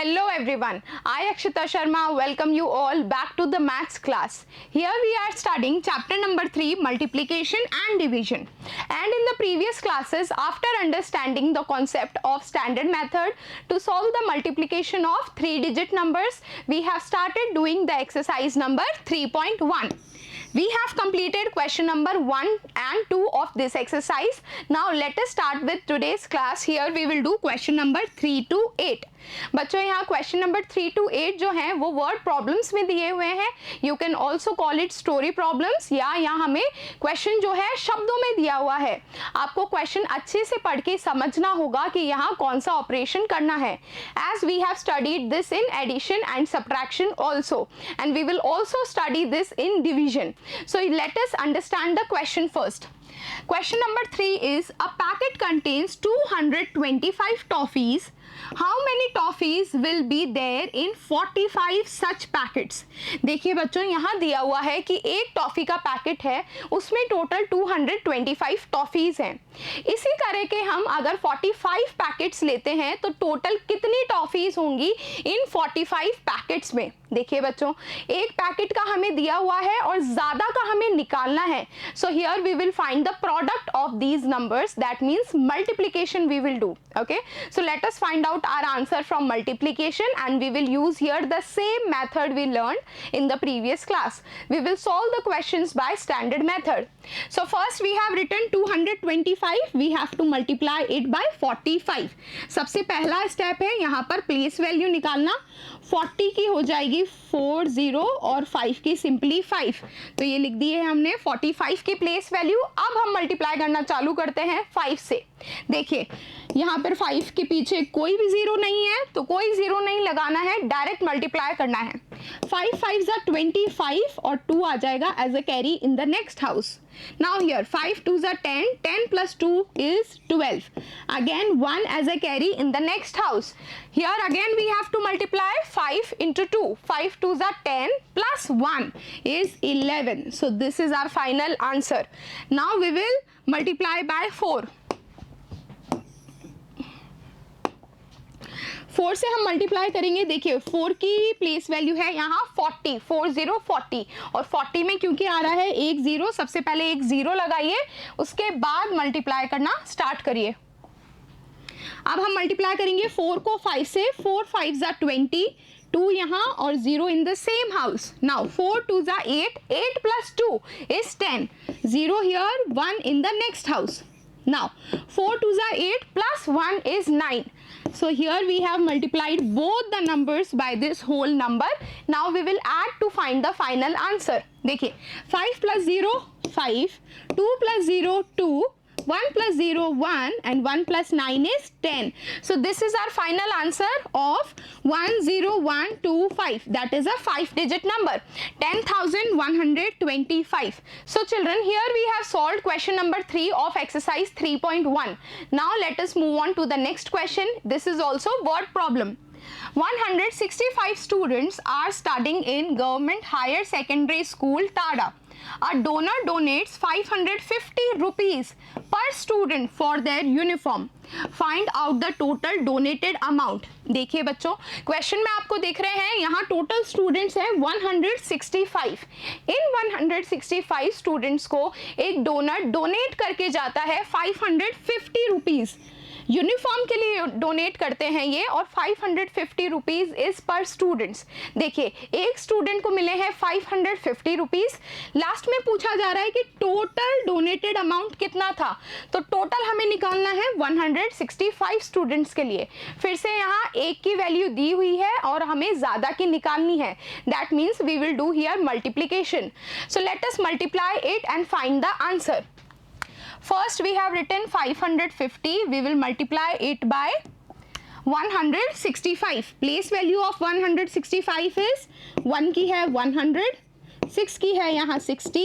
Hello everyone, I Akshita Sharma welcome you all back to the maths class. Here we are studying chapter number 3 multiplication and division. And in the previous classes, after understanding the concept of standard method to solve the multiplication of 3-digit numbers, we have started doing the exercise number 3.1. We have completed question number 1 and 2 of this exercise. Now let us start with today's class. Here we will do question number 3 to 8. बच्चों यहाँ question number 3 to 8 जो हैं वो word problems में दिए हुए हैं. You can also call it story problems, या यहाँ हमें क्वेश्चन जो है शब्दों में दिया हुआ है. आपको क्वेश्चन अच्छे से पढ़ के समझना होगा कि यहाँ कौन सा ऑपरेशन करना है. As we have studied this in addition and subtraction also, and we will also study this in division. So let us understand the question first. Question number 3 is a packet contains 225 toffees. How many toffees will be there in 45 such packets? देखिए बच्चों यहाँ दिया हुआ है कि एक toffee का packet है, उसमें टोटल 225 टॉफीज हैं. इसी तरह के हम अगर 45 पैकेट्स लेते हैं तो टोटल कितनी टॉफीज होंगी इन 45 पैकेट्स में. देखिए बच्चों एक पैकेट का हमें दिया हुआ है और ज्यादा का हमें निकालना है. So here we will find the product of these numbers, that means multiplication we will do. Okay, so let us find out our answer from multiplication, and we will use here the same method we learned in the previous class. We will solve the questions by standard method. So first we have written 225, we have to multiply it by 45. सबसे पहला step है यहाँ पर place value निकालना. 40 की हो जाएगी 40 और 5 की सिंपली 5. तो ये लिख दिए है हमने 45 की प्लेस वैल्यू. अब हम मल्टीप्लाई करना चालू करते हैं 5 से. देखिए यहाँ पर 5 के पीछे कोई भी जीरो नहीं है तो कोई जीरो नहीं लगाना है, डायरेक्ट मल्टीप्लाई करना है. 5 5 are 25 और 2 आ जाएगा as a carry in the next house. Now here 5 2s are 10, 10 plus 2 is 12. Again 1 as a carry in the next house. Here again we have to multiply 5 into 2. 5 2s are 10 plus 1 is 11. So this is our final answer. Now we will multiply by 4. 4 से हम multiply करेंगे. देखिए 4 की place value है यहाँ 40, 40 और 40 में क्योंकि आ रहा है एक जीरो, सबसे पहले एक जीरो लगाइए, उसके बाद मल्टीप्लाई करना स्टार्ट करिए. अब हम मल्टीप्लाई करेंगे 4 को 5 से. 4 5s are 20, 2 यहाँ और 0 in the same house. Now 4 2s are 8, 8 plus 2 is 10, 0 here, 1 in the next house. Now 4 2s are 8 plus 1 is 9. So here we have multiplied both the numbers by this whole number. Now we will add to find the final answer. देखिए 5 plus 0 5, 2 plus 0 2, 1 plus 0 1 and 1 plus 9 is 10. So this is our final answer of 10125. That is a 5-digit number, 10,125. So children, here we have solved question number 3 of exercise 3.1. Now let us move on to the next question. This is also word problem. 165 students are studying in Government Higher Secondary School, Tada. A donor donates 550 rupees per student for their uniform. Find out the total donated amount. देखिए बच्चों question में आपको देख रहे हैं यहाँ total students हैं 165. इन 165 students को एक डोनर डोनेट करके जाता है 550 रुपीज. यूनिफॉर्म के लिए डोनेट करते हैं ये, और 550 रुपीज इज पर स्टूडेंट्स. देखिए एक स्टूडेंट को मिले हैं 550 रुपीज. लास्ट में पूछा जा रहा है कि टोटल डोनेटेड अमाउंट कितना था, तो टोटल हमें निकालना है 165 स्टूडेंट्स के लिए. फिर से यहाँ एक की वैल्यू दी हुई है और हमें ज्यादा की निकालनी है. That means we will do here multiplication. So let us multiply it and find the answer. First we have written 550, we will multiply it by 165. Place value of 165 is 1 की है 100, 6 की है यहाँ 60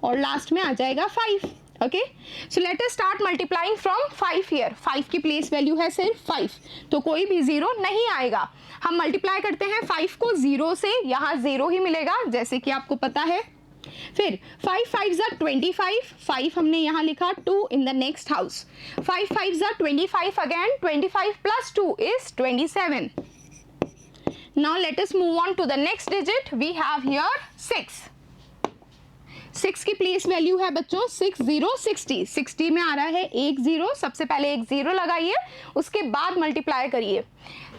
और लास्ट में आ जाएगा 5. Okay, so let us start multiplying from 5 here. 5 की place value है सिर्फ 5, तो कोई भी जीरो नहीं आएगा. हम मल्टीप्लाई करते हैं 5 को 0 से, यहाँ 0 ही मिलेगा जैसे कि आपको पता है. फिर 5 5s are 25, 5 हमने यहाँ लिखा, 2 in the next house. 5 5s are 25 again, 25 plus 2 is 27. Now let us move on to the next digit. We have here 6. 6 की प्लेस वैल्यू है बच्चों 6 0 60. 60 में आ रहा है 1 0. सबसे पहले एक 0 लगाइए, उसके बाद मल्टीप्लाई करिए.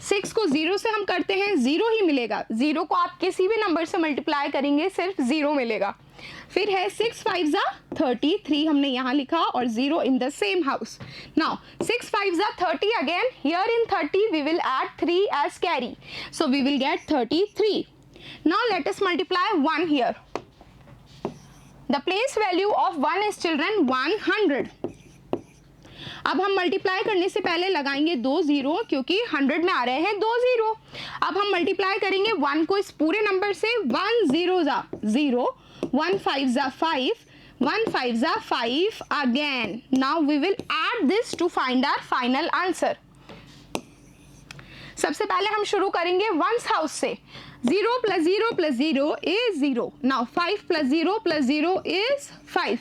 6 को 0 से हम करते हैं, 0 ही मिलेगा. 0 को आप किसी भी नंबर से मल्टीप्लाई करेंगे सिर्फ 0 मिलेगा. फिर है 6 5 जा 30. 3 हमने यहाँ लिखा और 0 इन द सेम हाउस. नाउ 6 5 जा 30 again. Here in 30 we will add 3 as carry. So we will get 33. Now let us multiply 1 here. The place value of 1 is children 100. अब हम मल्टीप्लाई करने से पहले लगाएंगे 2 0 क्योंकि 100 में आ रहे हैं 2 0. अब हम मल्टीप्लाई करेंगे 1 को इस पूरे नंबर से. 1 0 जा 0, 1 5 जा 5, 1 5 जा 5 again. Now we will add this to find our final answer. सबसे पहले हम शुरू करेंगे वंस हाउस से. 0 plus 0 plus 0 is 0. Now 5 plus 0 plus 0 is 5.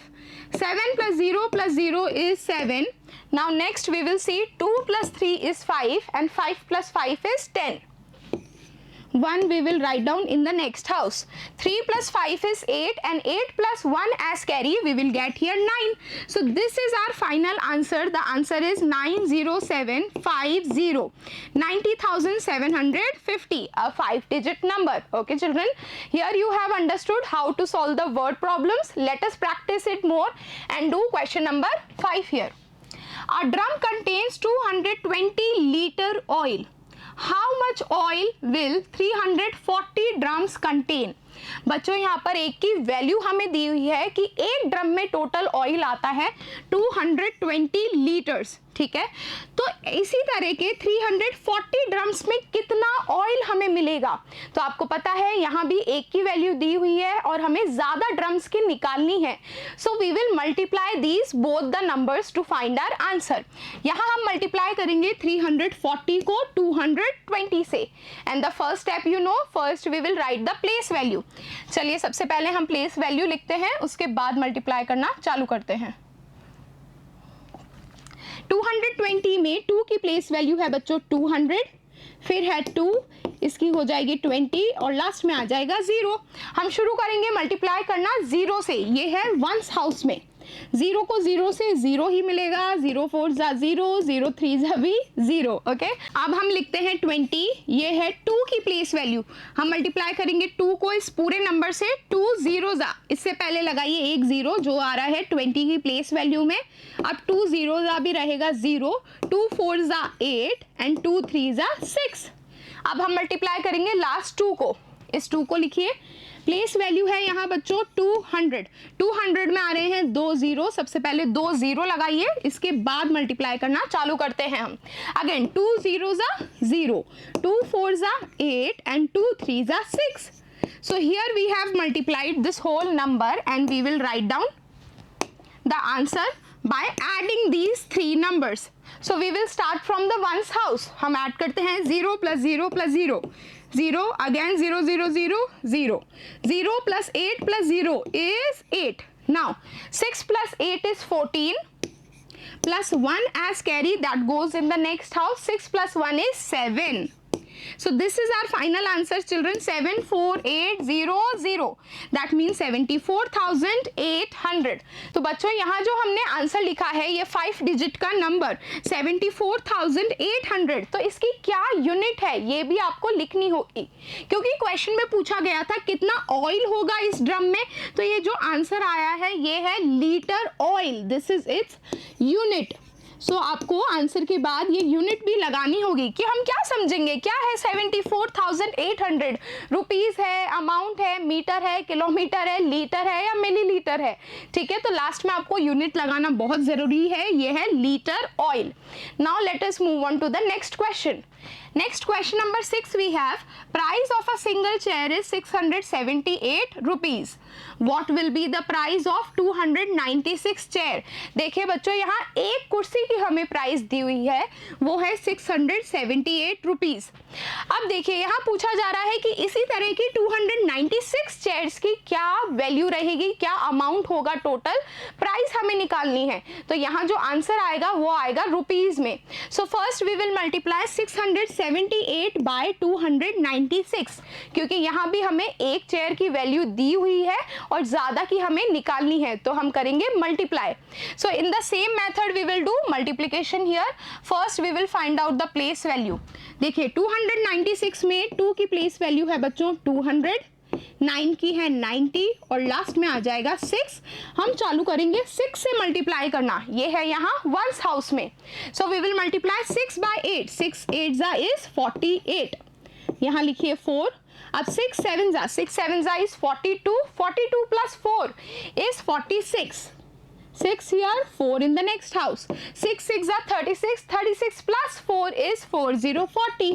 7 plus 0 plus 0 is 7. Now next we will see 2 plus 3 is 5 and 5 plus 5 is 10. 1 we will write down in the next house. 3 plus 5 is 8 and 8 plus 1 as carry we will get here 9. So this is our final answer. The answer is 90750. 90,750, a 5-digit number. Okay children, here you have understood how to solve the word problems. Let us practice it more and do question number 5 here. A drum contains 220 liter oil. How much oil will 340 drums contain? बच्चों यहाँ पर एक की value हमें दी हुई है कि एक ड्रम में टोटल ऑयल आता है 220 लीटर्स. ठीक है, तो इसी तरह के 340 ड्रम्स में कितना ऑयल हमें मिलेगा. तो आपको पता है यहाँ भी एक की वैल्यू दी हुई है और हमें ज्यादा ड्रम्स की निकालनी है. So we will multiply these both the numbers to find our answer. यहाँ हम मल्टीप्लाई करेंगे 340 को 220 से. And the first step you know, first we will write the place value. चलिए सबसे पहले हम प्लेस वैल्यू लिखते हैं, उसके बाद मल्टीप्लाई करना चालू करते हैं. 220 में 2 की प्लेस वैल्यू है बच्चों 200, फिर है 2, इसकी हो जाएगी 20 और लास्ट में आ जाएगा 0. हम शुरू करेंगे मल्टीप्लाई करना 0 से. ये है वंस हाउस में. 0 को 0 से 0 ही मिलेगा. 0 4 जा 0, 0 3 जा भी 0. ओके, अब हम लिखते हैं 20. ये है 2 की प्लेस वैल्यू. हम मल्टीप्लाई करेंगे 2 को इस पूरे नंबर से. 2 0 जा, इससे पहले लगाइए एक 0 जो आ रहा है 20 की प्लेस वैल्यू में. अब 2 0 जा भी रहेगा 0. 2 4 जा 8 एंड 2 3 जा 6. अब हम मल्टीप्लाई करेंगे लास्ट 2 को. इस 2 को लिखिए. प्लेस वैल्यू है यहाँ बच्चों 200. 200 में आ रहे हैं 2 0. सबसे पहले 2 0 लगाइए, इसके बाद मल्टीप्लाई करना चालू करते हैं हम. अगेन 2 0 जा 0, 2 4 जा 8 एंड 2 3 जा 6. So here we have multiplied this whole number and we will write down the answer by adding these 3 numbers. So we will start from the ones house. हम ऐड करते हैं 0 plus 0 plus 0. 0 again 0 0 0 0. 0 plus 8 plus 0 is 8. Now 6 plus 8 is 14 plus 1 as carry that goes in the next house. 6 plus 1 is 7. So this is our final answer children, 74800. That means 74,800. तो बच्चों यहाँ जो हमने answer लिखा है ये 5 डिजिट का number 74,800. तो इसकी क्या यूनिट है ये भी आपको लिखनी होगी क्योंकि क्वेश्चन में पूछा गया था कितना ऑयल होगा इस ड्रम में. तो ये जो आंसर आया है ये है litre oil. This is its unit. So आपको आंसर के बाद ये यूनिट भी लगानी होगी कि हम क्या समझेंगे क्या है 74,800 रुपीज़ है, अमाउंट है, मीटर है, किलोमीटर है, लीटर है या मिलीलीटर है. ठीक है, तो लास्ट में आपको यूनिट लगाना बहुत ज़रूरी है. ये है litre oil. Now let us move on to the next question. Next question number 6 we have price of a single chair is 678 rupees. What will be the price of 296 chair? देखिए बच्चों यहाँ एक कुर्सी की हमें प्राइस दी हुई है वो है 678 रुपीज. अब देखिए यहाँ पूछा जा रहा है कि इसी तरह की 296 चेयर्स की क्या वैल्यू रहेगी, क्या अमाउंट होगा, टोटल प्राइस हमें निकालनी है. तो यहाँ जो आंसर आएगा वो आएगा रुपीज में. So first we will multiply 678 78 by 296, क्योंकि यहाँ भी हमें एक चेयर की वैल्यू दी हुई है और ज़्यादा की हमें निकालनी है, तो हम करेंगे multiply. So in the same method we will do multiplication here. First we will find out the place value. देखिए 296 में 2 की प्लेस वैल्यू है बच्चों 200, 9 की है 90 और लास्ट में आ जाएगा 6. हम चालू करेंगे 6 से मल्टीप्लाई करना. ये है यहाँ वंस हाउस में. So we will multiply 6 by 8. 6 8 जा इज 48. यहाँ लिखिए 4. अब 6 7 जा is 42. 42 plus 4 is 46. 6 here, 4 in the next house. 6 6 are 36. 36 plus 4 is 40.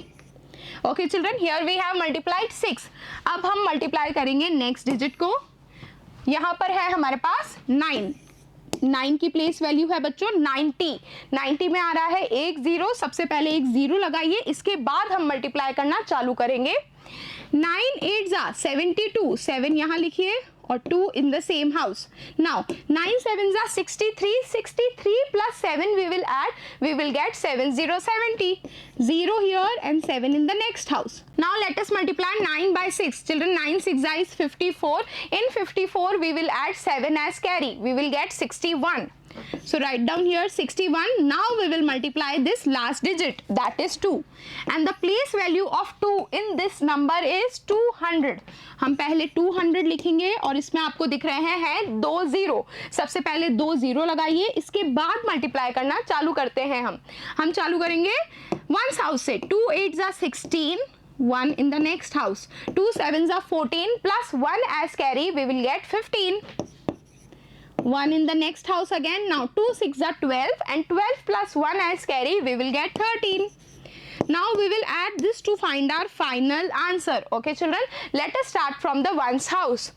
Okay children, here we have multiplied 6. अब हम मल्टीप्लाई करेंगे नेक्स्ट डिजिट को. यहाँ पर है हमारे पास 9. 9 की प्लेस वैल्यू है बच्चों 90. 90 में आ रहा है एक जीरो. सबसे पहले एक जीरो लगाइए, इसके बाद हम मल्टीप्लाई करना चालू करेंगे. 9 8 जा 72. 7 यहाँ लिखिए और 2 in the same house. Now 9 7s are 63. 63 plus 7 we will add. We will get 70. 0 here and 7 in the next house. Now let us multiply 9 by 6. Children, 9 6 is 54. In 54 we will add 7 as carry. We will get 61. So write down here 61. Now we will multiply this last digit, that is 2. And the place value of 2 in this number is 200. हम पहले 200 लिखेंगे और इसमें आपको दिख रहे हैं 2 0. सबसे पहले 2 0 लगाइए, इसके बाद मल्टीप्लाई करना चालू करते हैं. हम चालू करेंगे वंस हाउस से. 2 8 जा 16. 1 in the next house. 2 7 are 14 plus 1 as carry. We will get 15. 1 in the next house again. Now 2 6 are 12 and 12 plus 1 as carry. We will get 13. Now we will add this to find our final answer. Okay children, let us start from the ones house.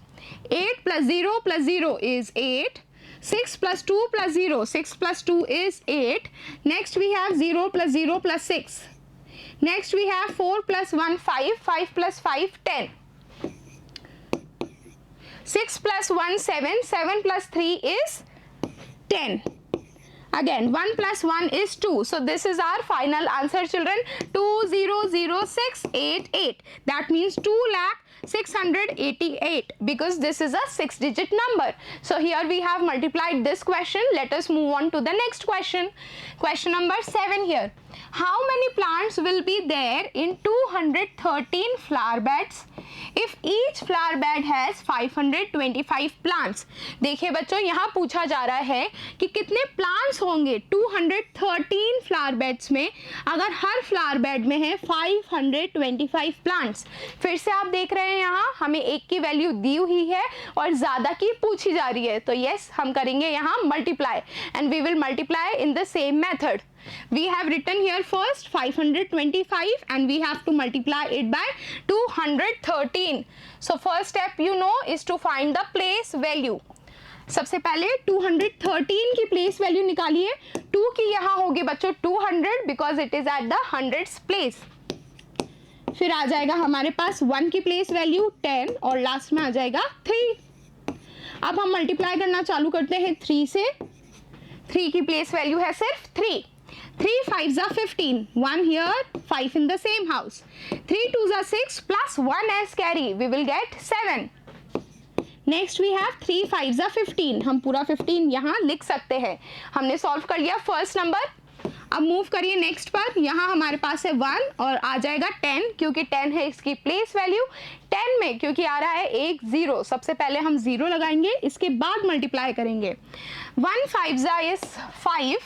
8 plus 0 is 8. 6 plus 2 plus 0. 6 plus 2 is 8. Next we have 0 plus 6. Next we have 4 plus 1 5. 5 plus 5 10. 6 plus 1 7. 7 plus 3 is 10. Again 1 plus 1 is 2. So this is our final answer children. 2000688. That means 2,688 because this is a 6-digit number. So here we have multiplied this question. Let us move on to the next question. Question number 7 here. How many plants will be there in 213 flower beds if each flower bed has 525 plants? देखिए बच्चों, यहाँ पूछा जा रहा है कि कितने plants होंगे 213 फ्लावर बेड्स में अगर हर फ्लावर बेड में है 525 प्लांट्स. फिर से आप देख रहे हैं यहाँ हमें एक की वैल्यू दी हुई है और ज़्यादा की पूछी जा रही है. तो यस, हम करेंगे यहाँ multiply and we will multiply in the same method. We have written here first 525 and we have to multiply it by 213. So first step you know is to find the place value. सबसे पहले 213 की place value निकालिए. 2 की यहाँ होगी बच्चों 200 because it is at the hundreds place. फिर आ जाएगा हमारे पास 1 की प्लेस वैल्यू 10 और लास्ट में आ जाएगा 3. अब हम मल्टीप्लाई करना चालू करते हैं 3 से. 3 की प्लेस वैल्यू है सिर्फ 3. 3 5s are 15. 1 here, 5 in the same house. 3 2s are 6 plus 1 as carry. We will get 7. Next we have 3 5s are 15. हम पूरा 15 यहाँ लिख सकते हैं. हमने सॉल्व कर लिया फर्स्ट नंबर. अब मूव करिए नेक्स्ट पर. यहाँ हमारे पास है 1 और आ जाएगा 10 क्योंकि 10 है इसकी प्लेस वैल्यू. 10 में क्योंकि आ रहा है एक जीरो, सबसे पहले हम जीरो लगाएंगे, इसके बाद मल्टीप्लाई करेंगे. 1 5s is 5.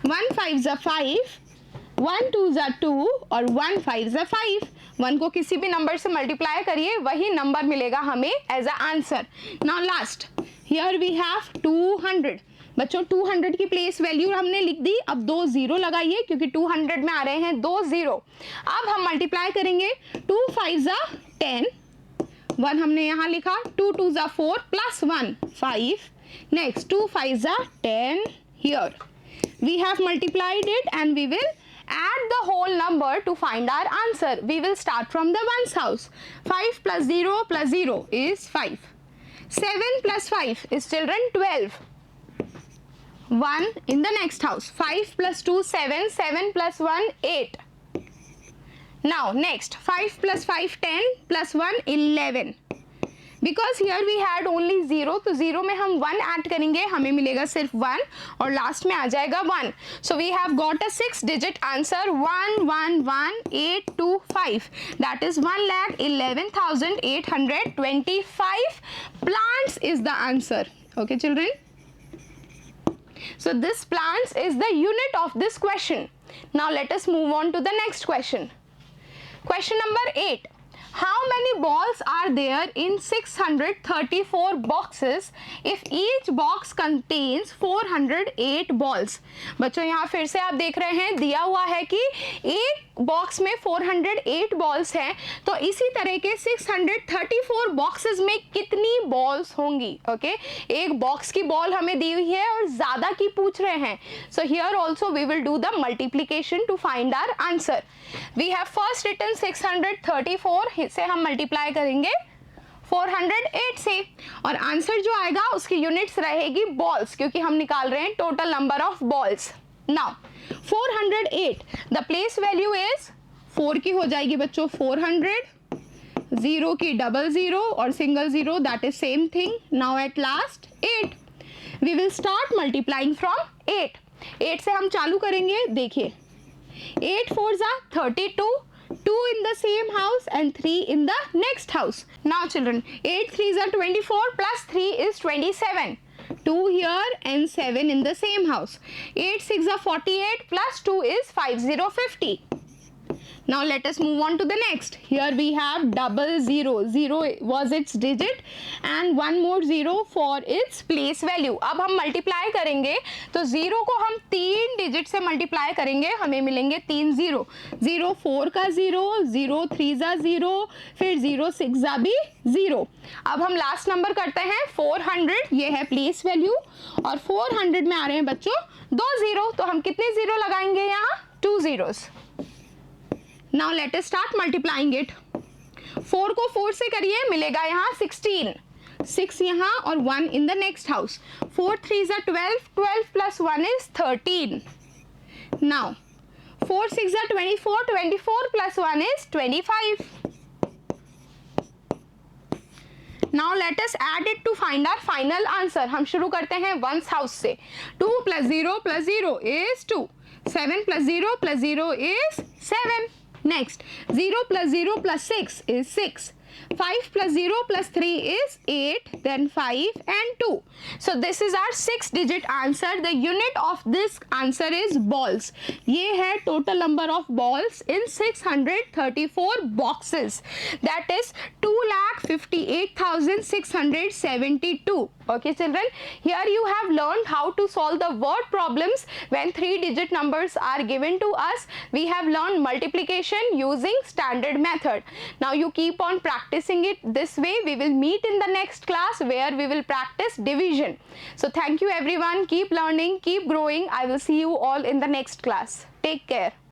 1 5s are 5, 1 2s are 2 और 1 5s are 5. 1 को किसी भी नंबर से मल्टीप्लाई करिए, वही नंबर मिलेगा हमें as a answer. Now last here we have 200. बच्चों 200 की प्लेस वैल्यू हमने लिख दी. अब 2 0 लगाइए क्योंकि 200 में आ रहे हैं 2 0. अब हम मल्टीप्लाई करेंगे. 2 5s are 10. 1 हमने यहाँ लिखा. 2 2s are 4 plus 1 5. Next 2 5s are 10 here. We have multiplied it and we will add the whole number to find our answer. We will start from the ones house. 5 plus 0 is 5. 7 plus 5 is children 12. 1 in the next house. 5 plus 2 7, 7 plus 1 8. Now next 5 plus 5 10 plus 1 11. Because here we had only 0, तो 0 में हम 1 add करेंगे, हमें मिलेगा सिर्फ 1 और last में आ जाएगा 1. So we have got a 6-digit answer 111825. That is 1,11,825 plants is the answer. Okay children. So this plants is the unit of this question. Now let us move on to the next question. Question number 8. How many balls are there in 634 boxes if each box contains 408 balls? बच्चों यहाँ फिर से आप देख रहे हैं दिया हुआ है कि एक बॉक्स में 408 बॉल्स हैं, तो इसी तरह के 634 बॉक्सेस में कितनी बॉल्स होंगी. ओके एक बॉक्स की बॉल हमें दी हुई है और ज्यादा की पूछ रहे हैं. So here also we will do the multiplication to find our answer. We have first written 634 से हम मल्टीप्लाई करेंगे 408 से और आंसर जो आएगा उसकी यूनिट्स रहेगी बॉल्स, क्योंकि हम निकाल रहे हैं total number of balls. Now 408 the place value is 4 की हो जाएगी बच्चों 400, 0 की 00 और single 0 that is same thing. Now at last 8. We will start multiplying from 8. 8 से हम चालू करेंगे. देखिए 8 4s are 32, 2 in the same house and 3 in the next house. Now children, 8 3s are 24 plus 3 is 27. 2 here and 7 in the same house. 8 6 are 48 plus 2 is 50. Now let us move on to the next. Here we have 00. 0 was its digit and one more 0 for its place value. अब हम multiply करेंगे तो 0 को हम 3 digit से multiply करेंगे, हमें मिलेंगे 3 0. 0 4 का 0, 0 3 जा 0, फिर 0 6 जा भी 0. अब हम लास्ट नंबर करते हैं 400. ये है प्लेस वैल्यू और 400 में आ रहे हैं बच्चों 2 0, तो हम कितने 0 लगाएंगे यहाँ 2 zeros. Now let us start multiplying it. 4 को 4 से करिए, मिलेगा यहाँ 16. 6 यहाँ और 1 in the next house. 4 3s are 12. 12 plus 1 is 13. Now 4 6s are 24. 24 plus 1 is 25. Now let us add it to find our final answer. हम शुरू करते हैं ones house से. 2 plus 0 is 2. 7 plus 0 is 7. Next 0 plus 0 plus 6 is 6. 5 plus 0 plus 3 is 8, then 5 and 2. So this is our 6-digit answer. The unit of this answer is balls. ये है total number of balls in 634 boxes. That is 2,58,672. Okay children, here you have learned how to solve the word problems when 3-digit numbers are given to us. We have learned multiplication using standard method. Now you keep on practicing it this way. We will meet in the next class where we will practice division. So thank you everyone. Keep learning, keep growing. I will see you all in the next class. Take care.